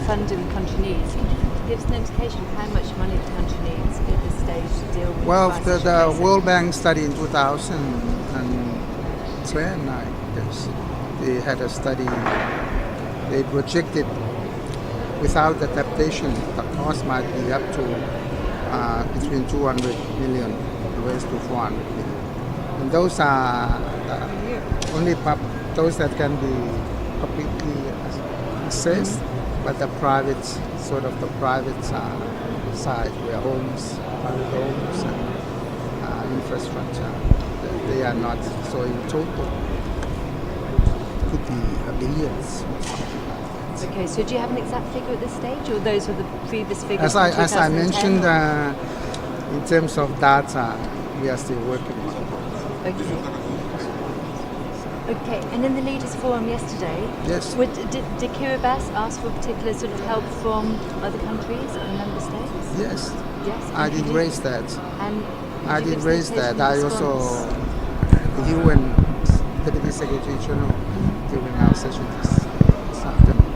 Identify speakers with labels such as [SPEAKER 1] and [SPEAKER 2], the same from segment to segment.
[SPEAKER 1] funding the country needs. Can you give us an indication of how much money the country needs at this stage to deal with
[SPEAKER 2] Well,
[SPEAKER 1] the
[SPEAKER 2] the
[SPEAKER 1] crisis?
[SPEAKER 2] World Bank study in 2010, I guess, they had a study. They projected without adaptation, the cost might be up to between 200 million US to 400 million. And those are only those that can be publicly assessed, but the private, sort of the private side, where private homes and infrastructure, they are not. So in total, it could be billions.
[SPEAKER 1] Okay, so do you have an exact figure at this stage, or those were the previous figures?
[SPEAKER 2] As I mentioned, in terms of data, we are still working on it.
[SPEAKER 1] Okay. Okay, and in the Leaders Forum yesterday,
[SPEAKER 2] Yes.
[SPEAKER 1] Did Kiribati ask for particular sort of help from other countries and member states?
[SPEAKER 2] Yes,
[SPEAKER 1] Yes.
[SPEAKER 2] I did raise that.
[SPEAKER 1] And
[SPEAKER 2] I
[SPEAKER 1] did you
[SPEAKER 2] did
[SPEAKER 1] give
[SPEAKER 2] raise that. I
[SPEAKER 1] response?
[SPEAKER 2] also, the UN Deputy Secretary General, during our session this afternoon,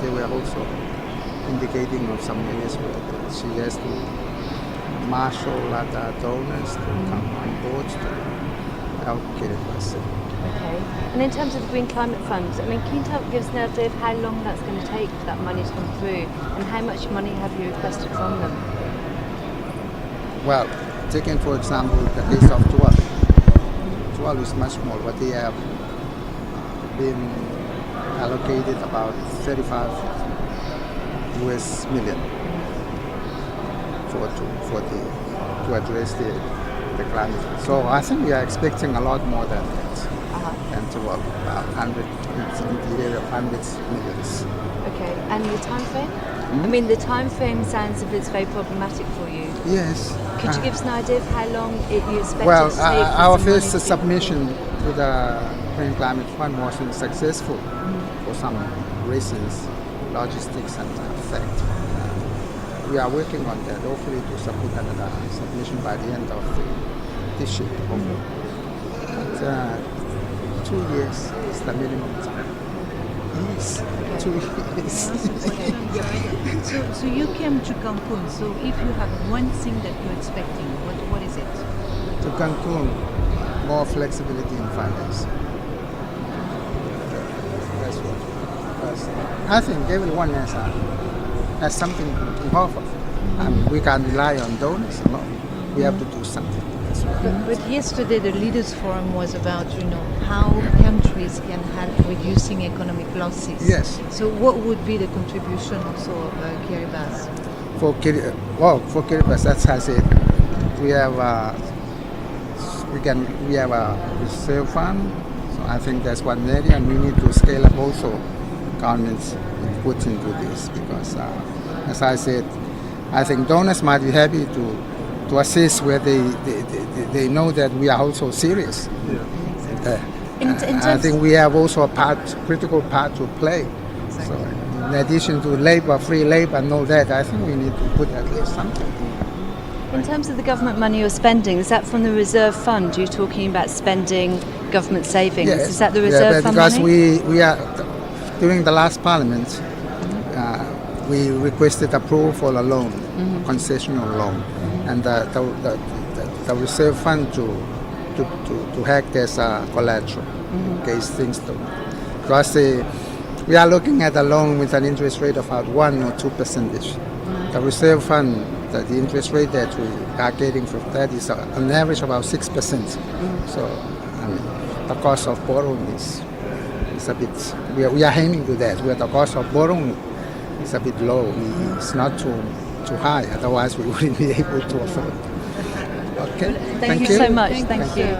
[SPEAKER 2] they were also indicating of some areas where she has to marshal other donors to come on board to help Kiribati.
[SPEAKER 1] Okay. And in terms of the Green Climate Fund, I mean, can you give us an idea of how long that's going to take for that money to come through, and how much money have you requested from them?
[SPEAKER 2] Well, taking for example the case of 12. 12 is much more, but they have been allocated about 35 US million to address the climate. So I think we are expecting a lot more than that, than 12, about 100, it's in the area of hundreds of millions.
[SPEAKER 1] Okay. And the time frame? I mean, the time frame sounds as if it's very problematic for you.
[SPEAKER 2] Yes.
[SPEAKER 1] Could you give us an idea of how long you expect
[SPEAKER 2] Well,
[SPEAKER 1] it to take? for
[SPEAKER 2] our
[SPEAKER 1] some money
[SPEAKER 2] first
[SPEAKER 1] to be
[SPEAKER 2] submission to the Green Climate Fund wasn't successful for some reasons, logistics and fact. We are working on that, hopefully to submit another submission by the end of this year. But, 2 years is the minimum time. Yes, 2 years.
[SPEAKER 3] So you came to Cancun. So if you have one thing that you're expecting, what is it?
[SPEAKER 2] To Cancun, more flexibility in finance. That's what. Because I think everyone has something to offer. I mean, we can't rely on donors alone. We have to do something as well.
[SPEAKER 3] But yesterday the Leaders Forum was about, how countries can help reducing economic losses.
[SPEAKER 2] Yes.
[SPEAKER 3] So what would be the contribution also of Kiribati?
[SPEAKER 2] For Kiribati, as I said, we have a reserve fund. So I think that's one area, and we need to scale up also government's input into this, because as I said, I think donors might be happy to assist where they know that we are also serious. I think we have also a critical part to play. So in addition to free labor and all that, I think we need to put at least something.
[SPEAKER 1] In terms of the government money you're spending, is that from the reserve fund? You're talking about spending government savings.
[SPEAKER 2] Yes.
[SPEAKER 1] Is that the reserve fund
[SPEAKER 2] because
[SPEAKER 1] money?
[SPEAKER 2] we are, during the last parliament, we requested approval for a loan, concessional loan, and the reserve fund to act as a collateral in case things don't. Because we are looking at a loan with an interest rate of about 1 or 2%. The reserve fund, the interest rate that we are getting from that is on average about 6%. So I mean, the cost of borrowing is a bit. We are aiming to that, where the cost of borrowing is a bit low. It's not too high. Otherwise, we wouldn't be able to afford. Okay.
[SPEAKER 1] Thank you so much. Thank you.